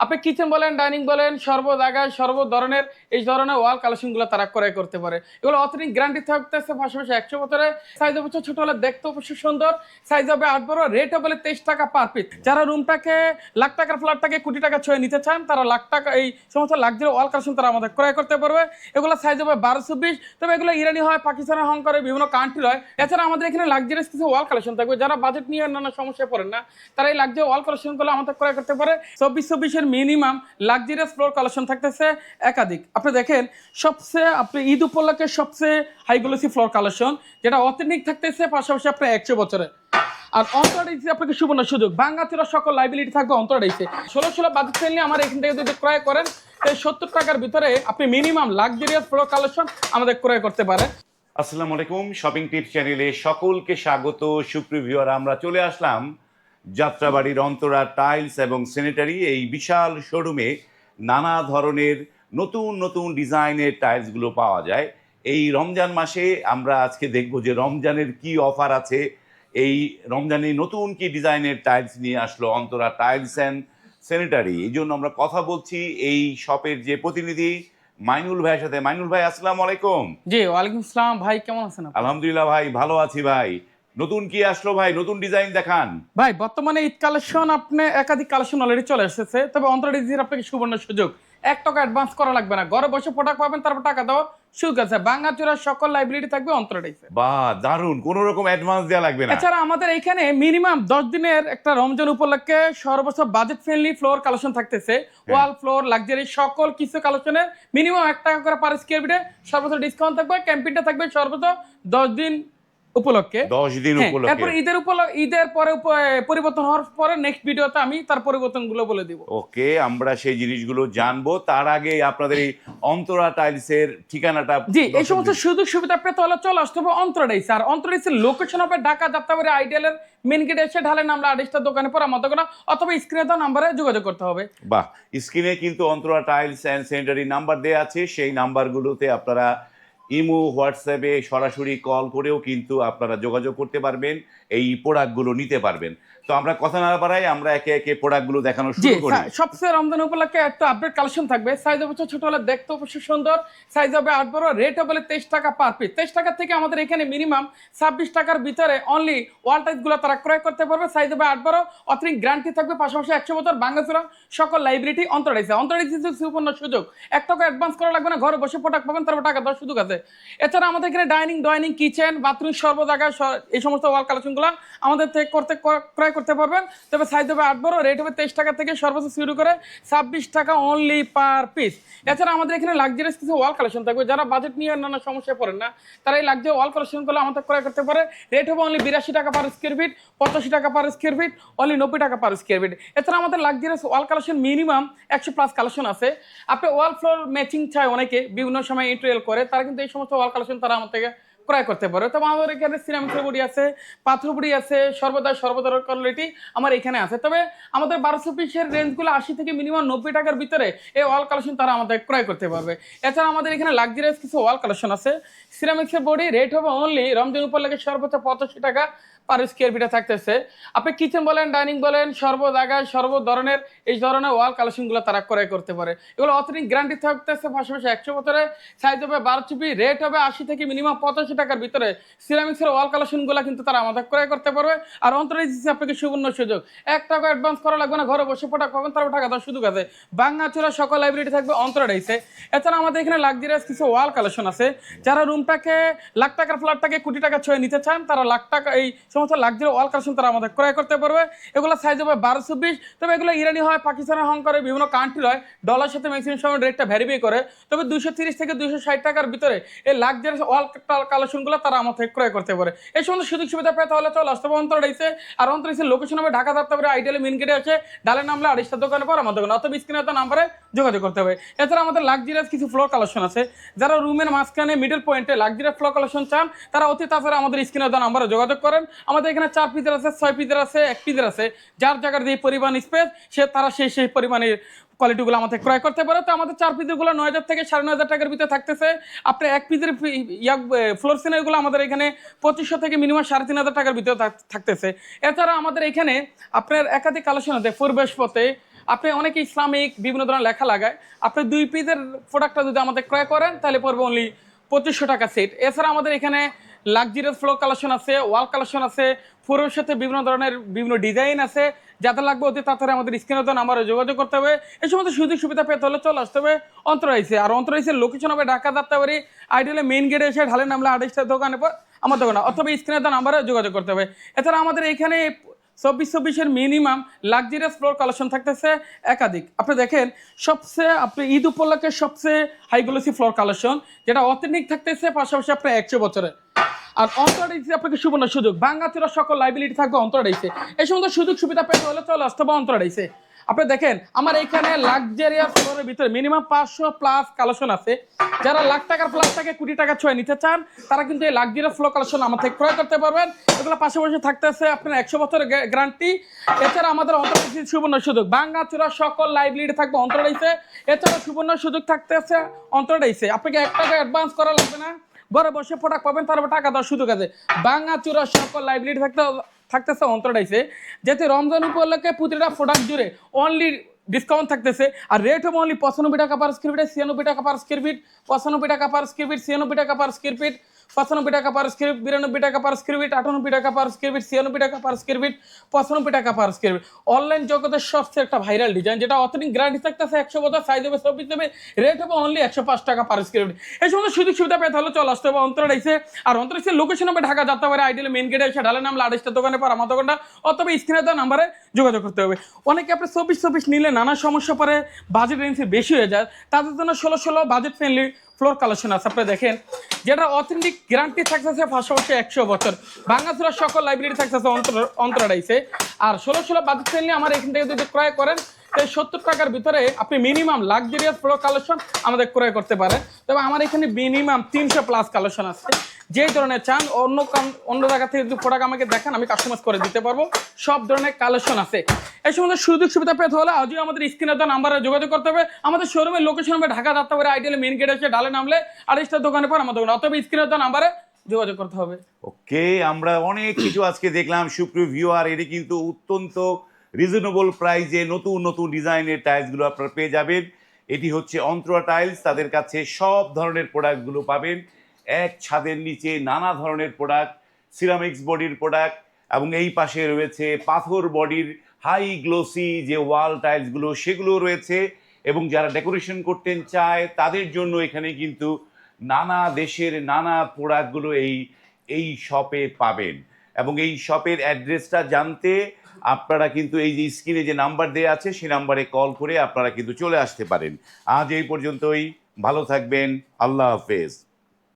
আপনি কিচেন বলেন, ডাইনিং বলেন, সর্ব জায়গায় সর্ব ধরনের এই ধরনের ওয়াল কালেকশনগুলো তারা ক্রয় করতে পারে। এগুলো অথেন্টিক গ্যারান্টি থাকতেছে, পাশাপাশি 100 বছরের। সাইজ অবশ্য ছোট হলে দেখতে অবশ্যই সুন্দর। সাইজ হবে 8 বড়, রেট হবে 23 টাকা পার পিস। যারা রুমটাকে লাখ টাকার ফ্ল্যাটটাকে কোটি টাকা ছুঁয়ে নিতে চান, তারা লাখ টাকা এই সমস্ত লাক্সারি ওয়াল কালেকশন তারা আমাদের ক্রয় করতে পারবে। এগুলো সাইজ হবে 12-20, তবে এগুলো ইরানি হয়, পাকিস্তানের, হংকংয়ের বিভিন্ন কান্ট্রির হয়। এছাড়া আমাদের এখানে লাক্সারিয়াস কিছু ওয়াল কালেকশন থাকবে। যারা বাজেট নিয়ে নানা সমস্যায় পড়েন না, তারা এই লাক্সারি ওয়াল কালেকশনগুলো আমাদের ক্রয় করতে পারে। 24-24 মিনিমাম লাক্সারিয়াস ফ্লোর কালেকশন থাকতেছে একাধিক। আপনি দেখেন, সবচেয়ে আপনি ঈদ উপলক্ষে সবচেয়ে হাই গ্লোসি ফ্লোর কালেকশন, যেটা অথেন্টিক থাকতেছে, পাশাপাশি আপনার 100 বছরে। আর অন্তরাইসে আপনাকে সুবর্ণ সুযোগ, ভাঙাচোরা সকল লাইবিলিটি থাকবে অন্তরাইসে। 16 বাজেট ফ্রেন্ডলি আমার এখান থেকে যদি ক্রয় করেন, এই 70 টাকার ভিতরে আপনি মিনিমাম লাক্সারিয়াস ফ্লোর কালেকশন আমাদের ক্রয় করতে পারেন। আসসালামু আলাইকুম, শপিং টিপস চ্যানেলে সকলকে স্বাগত। সুপ্রিয় ভিউয়ার, আমরা চলে আসলাম যাত্রাবাড়ির অন্তরা টাইলস এবং স্যানিটারি এই বিশাল শোরুমে। নানা ধরনের নতুন নতুন ডিজাইনের টাইলসগুলো পাওয়া যায়। এই রমজান মাসে আমরা আজকে দেখব যে রমজানের কি অফার আছে, এই রমজানে নতুন কি ডিজাইনের টাইলস নিয়ে আসলো অন্তরা টাইলস অ্যান্ড স্যানিটারি। এই জন্য আমরা কথা বলছি এই শপের যে প্রতিনিধি মাইনুল ভাইয়ের সাথে। মাইনুল ভাই, আসসালামু আলাইকুম। জি, ওয়ালাইকুম আসসালাম। ভাই কেমন আছেন আপনি? আলহামদুলিল্লাহ ভাই, ভালো আছি ভাই। নতুন কি আসলো ভাই? নতুন ডিজাইন দেখান ভাই, বর্তমানে ঈদ কালেকশন আপনি একাধিক কালেকশন অলরেডি চলে এসেছে। তবে অন্তরাইজের আপনাকে সুবর্ণ সুযোগ, 1 টাকা অ্যাডভান্স করা লাগবে না, ঘরে বসে প্রোডাক্ট পাবেন, তারপর টাকা দেওয়া সুযোগ আছে। ভাঙাচোরা সকল লাইবিলিটি থাকবে অন্তরাইজে। বাহ, দারুন, কোনো রকম অ্যাডভান্স দেওয়া লাগবে না। এছাড়া আমাদের এখানে মিনিমাম 10 দিনের একটা রমজান উপলক্ষে সর্বোচ্চ বাজেট ফ্রেন্ডলি ফ্লোর কালেকশন থাকতেছে। ওয়াল ফ্লোর লাক্সারি সকল কিছু কালেকশনের মিনিমাম 1 টাকা করে পার স্কয়ার ফিটে সর্বোচ্চ ডিসকাউন্ট থাকবে। ক্যাম্পেইনটা থাকবে সর্বোচ্চ 10 দিন উপলক্ষে। 10 দিন উপলক্ষে। এরপর ঈদের পরে পরিবর্তন হওয়ার পরে নেক্সট ভিডিওতে আমি তার পরিবর্তনগুলো বলে দিব। ওকে, আমরা সেই জিনিসগুলো জানবো। তার আগে আপনাদের এই অন্তরা টাইলসের ঠিকানাটা। জি, এই সমস্ত সুযোগ সুবিধা পেতে হলে চলে আসতে হবে অন্তরাইস। আর অন্তরাইসের লোকেশন হবে ঢাকা যাত্রাবাড়ি আইডিয়ালের মেন গেটে এসে ঢালে নামলে আড়িশটা দোকানে পর আমাদের কোনো, অথবা স্ক্রিনে দেওয়া নাম্বারে যোগাযোগ করতে হবে। বাহ, স্ক্রিনে কিন্তু Antara tiles and sanitary number দেওয়া আছে। সেই নাম্বারগুলোতে আপনারা ইমো, হোয়াটসঅ্যাপে সরাসরি কল করেও কিন্তু আপনারা যোগাযোগ করতে পারবেন, এই প্রোডাক্টগুলো নিতে পারবেন। তো আমরা কথা না বাড়াই, আমরা একে একে প্রোডাক্টগুলো দেখানো জি, শুরু করি। সবচেয়ে রমজান উপলক্ষে একটা আপডেট কালেকশন থাকবে। সাইজ অবশ্য ছোট হলে দেখতে অবশ্যই সুন্দর। সাইজ হবে 8 বড়, রেট হবে 23 টাকা পার পিস। 23 টাকা থেকে আমাদের এখানে মিনিমাম 26 টাকার ভিতরে অনলি ওয়াল টাইলসগুলো তারা ক্রয় করতে পারবে। সাইজ হবে 8 বড়, অথেন্টিক গ্যারান্টি থাকবে, পাশাপাশি 100 বছর ভাঙাচোরা সকল লাইবিলিটি অন্তরাইছে। অন্তরাইছে সুপর্ণ সুযোগ, 1 টাকা অ্যাডভান্স করা লাগবে না, ঘরে বসে প্রোডাক্ট পাবেন, তারপর টাকা দেওয়ার সুযোগ আছে। এছাড়া আমাদের এখানে ডাইনিং, কিচেন, বাথরুম সর্ব জায়গায় এই সমস্ত ওয়াল কালেকশনগুলো আমাদের থেকে ক্রয় করতে পারবেন। তবে সাইজ হবে 8 বড়, রেট হবে 23 টাকা থেকে সর্বোচ্চ শুরু করে 26 টাকা অনলি পার পিস। এছাড়া আমাদের এখানে লাক্সারিয়াস কিছু ওয়াল কালেকশন থাকবে। যারা বাজেট নিয়ে নানা সমস্যায় পড়েন না, তারা এই লাক্সারি ওয়াল কালেকশনগুলো আমাদের ক্রয় করতে পারে। রেট হবে অনলি 82 টাকা পার স্কয়ার ফিট, 85 টাকা পার স্কয়ার ফিট, অনলি 90 টাকা পার স্কয়ার ফিট। এছাড়া আমাদের লাক্সারিয়াস ওয়াল কালেকশন মিনিমাম 100+ কালেকশন আছে। আপনি ওয়াল ফ্লোর ম্যাচিং চাই, অনেকে বিভিন্ন সময় ইন্টারিয়াল করে, তারা কিন্তু এই সমস্ত ওয়াল কালেকশন তারা আমার থেকে ক্রয় করতে পারে। তবে আমাদের এখানে সিরামিকের বডি আছে, পাথর বডি আছে, সর্বদার কোয়ালিটি আমার এখানে আছে। তবে আমাদের 1200 পিসের রেঞ্জগুলো 80 থেকে মিনিমাম 90 টাকার ভিতরে এই ওয়াল কালেকশন তারা আমাদের ক্রয় করতে পারবে। এছাড়া আমাদের এখানে লাক্সারিয়াস কিছু ওয়াল কালেকশন আছে। সিরামিক্সের বডি, রেট হবে অনলি রমজান উপলক্ষে সর্বোচ্চ 85 টাকা পার স্কয়ার ফিটে থাকতেছে। আপনি কিচেন বলেন, ডাইনিং বলেন, সর্ব জায়গায় সর্ব ধরনের এই ধরনের ওয়াল কালেকশনগুলো তারা ক্রয় করতে পারে। এগুলো অথেন্টিক গ্যারান্টি থাকতেছে, পাশাপাশি 100 বছরে। সাইজ হবে 12 রেট হবে 80 থেকে মিনিমাম 85 টাকার ভিতরে। সিরামিক্সের ওয়াল কালেকশনগুলো কিন্তু তারা আমাদের ক্রয় করতে পারবে। আর অন্তরাইজ আপনাকে সুবর্ণ সুযোগ, 1 টাকা অ্যাডভান্স করা লাগবে না, ঘরে বসে প্রোডাক্ট পাবেন, তারপর টাকা দেওয়ার সুযোগ আছে। ভাঙাচোরা সকল লাইব্রেরি থাকবে অন্তরাইজে। এছাড়া আমাদের এখানে লাক্সারিয়াস কিছু ওয়াল কালেকশন আছে। যারা রুমটাকে লাখ টাকার ফ্ল্যাটটাকে কোটি টাকা ছুঁয়ে নিতে চান, তারা লাখ টাকা এই সমস্ত লাক্সারি ওয়াল কালেকশন তারা আমাদের ক্রয় করতে পারবে। এগুলো সাইজ হবে 12-20, তবে এগুলো ইরানি হয়, পাকিস্তানের, হংকংয়ের বিভিন্ন কান্ট্রির হয়। ডলার সাথে ম্যাক্সিমাম সময় রেটটা ভ্যারিফাই করে। তবে 230 থেকে 260 টাকার ভিতরে এই লাক্সারি ওয়াল কালেকশনগুলো তারা আমার থেকে ক্রয় করতে পারে। এই সমস্ত সুযোগ সুবিধা পেতে হলে চলে আসতে হবে অন্তরাইসে। আর অন্তরাইসের লোকেশন হবে ঢাকা যাত্রাবাড়ি আইডিয়াল মেন গেটে আছে ঢালে নামলে আড়িশটা দোকানে পর আমাদের দোকান, অথবা স্ক্রিনে নাম্বারে যোগাযোগ করতে হবে। এছাড়া আমাদের লাক্সারিয়াস কিছু ফ্লোর কালেকশন আছে। যারা রুমের মাঝখানে মিডল পয়েন্টে লাক্সারিয়াস ফ্লোর কালেকশন চান, তারা অতি তাড়াতাড়ি আমাদের স্ক্রিনে নাম্বারে যোগাযোগ করেন। আমাদের এখানে 4 পিসের আছে, 6 পিসের আছে, 1 পিসের আছে। যার জায়গার যে পরিমাণ স্পেস তারা সেই পরিমাণের কোয়ালিটিগুলো আমাদের ক্রয় করতে পারে। তো আমাদের 4 পিসেরগুলো 9000 থেকে 9500 টাকার ভিতরে থাকতেছে। আপনি 1 পিসের ফ্লোর সিনারিগুলো আমাদের এখানে 2500 থেকে মিনিমাম 3500 টাকার ভিতরে থাকতেছে। এছাড়া আমাদের এখানে আপনার একাধিক কালেকশন আছে। পূর্বেশ পথে আপনি অনেকে ইসলামিক বিভিন্ন ধরনের লেখা লাগায়, আপনি 2 পিসের প্রোডাক্টটা যদি আমাদের ক্রয় করেন তাহলে পড়বে অনলি 2500 টাকা সেট। এছাড়া আমাদের এখানে লাক্সারিয়াস ফ্লোর কালেকশন আছে, ওয়াল কালেকশন আছে, ফ্লোরের সাথে বিভিন্ন ধরনের বিভিন্ন ডিজাইন আছে। যাতে লাগবে অতি তাড়াতাড়ি আমাদের স্ক্রিনে দেওয়া নাম্বারে যোগাযোগ করতে হবে। এই সমস্ত সুযোগ সুবিধা পেতে হলে চলে আসতে হবে অন্তরাইসে। আর অন্তরাইসের লোকেশন হবে ঢাকা যাত্রাবাড়ি, আইডিয়ালে মেইন গেটে এসে ঢালে নামলে 28টা দোকানে পর আমার দোকানে, অথবা স্ক্রিনে দেওয়া নাম্বারে যোগাযোগ করতে হবে। এছাড়া আমাদের এখানে 24-24-এর মিনিমাম লাক্সারিয়াস ফ্লোর কালেকশন থাকতেছে একাধিক। আপনি দেখেন সবচেয়ে আপনি ঈদ উপলক্ষে সবচেয়ে হাই গ্লোসি ফ্লোর কালেকশন, যেটা অথেন্টিক থাকতেছে, পাশাপাশি আপনার 100 বছরের। আর অন্তরাইসে আপনাকে সুবর্ণ সুযোগ, ভাঙাচোরা সকল লাইবিলিটি থাকবে অন্তরাইসে। এই সমস্ত সুযোগ সুবিধা পেতে হলে চলে আসতে হবে অন্তরাইসে। আপনি দেখেন আমার এখানে লাক্সারিয়াস ফ্লোরের ভিতরে মিনিমাম 500 প্লাস কালেকশন আছে। যারা লাখ টাকার প্লাস টাকা কোটি টাকা ছয় নিতে চান তারা কিন্তু এই লাক্সারিয়াস ফ্লোর কালেকশন আমার থেকে ক্রয় করতে পারবেন। এগুলো পাশাপাশি থাকতেছে আপনার 100 বছরের গ্যারান্টি। এছাড়া আমাদের অন্তরাইসে সুবর্ণ সুযোগ, ভাঙাচোরা সকল লাইবিলিটি থাকবে অন্তরাইসে। এছাড়া সুবর্ণ সুযোগ থাকতেছে অন্তরাইসে, আপনাকে 1 টাকা অ্যাডভান্স করা লাগবে না, ঘরে বসে প্রোডাক্ট পাবেন, তারপর টাকা দেওয়ার সুযোগ আছে। ভাঙাচোরা সকল লাইবিলিটি থাকতেছে অন্তরাইসে। যেতে রমজান উপলক্ষে প্রতিটা প্রোডাক্ট জুড়ে অনলি ডিসকাউন্ট থাকতেছে। আর রেট হবে অনলি 95 টাকা পার স্কোয়ার ফিট, 96 টাকা পার স্কোয়ার ফিট, 95 টাকা পার স্কোয়ার ফিট, 96 টাকা পার স্কোয়ার ফিট, 95 টাকা পার স্কোয়ার ফিট, 92 টাকা পার স্কোয়ার ফিট, 98 টাকা পার স্কোয়ার ফিট, 96 টাকা পার স্কোয়ার ফিট, 95 টাকা পার স্কোয়ার ফিট। অনলাইন জগতের সবচেয়ে একটা ভাইরাল ডিজাইন, যেটা অথেন্টিক গ্যারান্টি থাকতেছে 100 বছর, সাইজ হবে 24 হবে, রেট হবে অনলি 105 টাকা পার স্কোয়ার ফিট। এই সমস্ত সুযোগ সুবিধা পেতে হলে চলে আসতে হবে অন্তরাইসে। আর অন্তরাইসের লোকেশন হবে ঢাকা যাত্রাবাড়ি, আইডিয়াল মেইন গেটে এসে ঢালে নামলে 28টা দোকানে পর আমার দোকানটা, অথবা স্ক্রিনে দেওয়া নাম্বারে যোগাযোগ করতে হবে। অনেকে আপনি 24-24 নিলে নানা সমস্যা পরে বাজেট রেঞ্জ বেশি হয়ে যায়, তাদের জন্য 16-16 বাজেট ফ্রেন্ডলি ফ্লোর কালেকশন আছে। আপনি দেখেন যেটা অথেন্টিক গ্যারান্টি থাকতেছে, পাশাপাশি 100 বছর, ভাঙাচোরা সকল লাইব্রেরি থাকতেছে অন্তরাইসে। আর 16-16 বাজেট ফ্রেন্ডলি আমার এখান থেকে যদি ক্রয় করেন তাই 70 টাকার ভিতরে আপনি মিনিমাম লাক্সারিয়াস ফ্লোর কালেকশন আমাদের ক্রয় করতে পারেন। তবে আমার এখানে মিনিমাম 300 প্লাস কালেকশন আছে। যে ধরনের চান অন্য জায়গা থেকে যদি প্রোডাক্ট আমাকে দেখান আমি কাস্টমাইজ করে দিতে পারবো, সব ধরনের কালেকশন আছে। এই সমস্ত সুযোগ সুবিধা পেতে হলে আজও আমাদের স্ক্রিনে দেওয়া নাম্বারে যোগাযোগ করতে হবে। আমাদের শোরুমের লোকেশন হবে Dhaka Jatrabari, ideal main gate এসে ঢালে নামলে 28টা দোকানে পর আমার দোকানে, অথবা স্ক্রিনে দেওয়া নাম্বারে যোগাযোগ করতে হবে। ওকে, আমরা অনেক কিছু আজকে দেখলাম সুপ্রিয় ভিউয়ার। এটি কিন্তু অত্যন্ত রিজনেবল প্রাইসে নতুন নতুন ডিজাইনের টাইলসগুলো আপনারা পেয়ে যাবেন। এটি হচ্ছে অন্তরা টাইলস, তাদের কাছে সব ধরনের প্রোডাক্টগুলো পাবেন এক ছাদের নিচে, নানা ধরনের প্রোডাক্ট, সিরামিক্স বডির প্রোডাক্ট, এবং এই পাশে রয়েছে পাথর বডির হাই গ্লোসি যে ওয়াল টাইলসগুলো সেগুলো রয়েছে। এবং যারা ডেকোরেশন করতে চায় তাদের জন্য এখানে কিন্তু নানা দেশের নানা প্রোডাক্টগুলো এই শপে পাবেন। এবং এই শপের অ্যাড্রেসটা জানতে আপনারা কিন্তু এই যে স্ক্রিনে যে নাম্বার দেওয়া আছে সেই নাম্বারে কল করে আপনারা কিন্তু চলে আসতে পারেন। আজ এই পর্যন্তই, ভালো থাকবেন, আল্লাহ হাফেজ।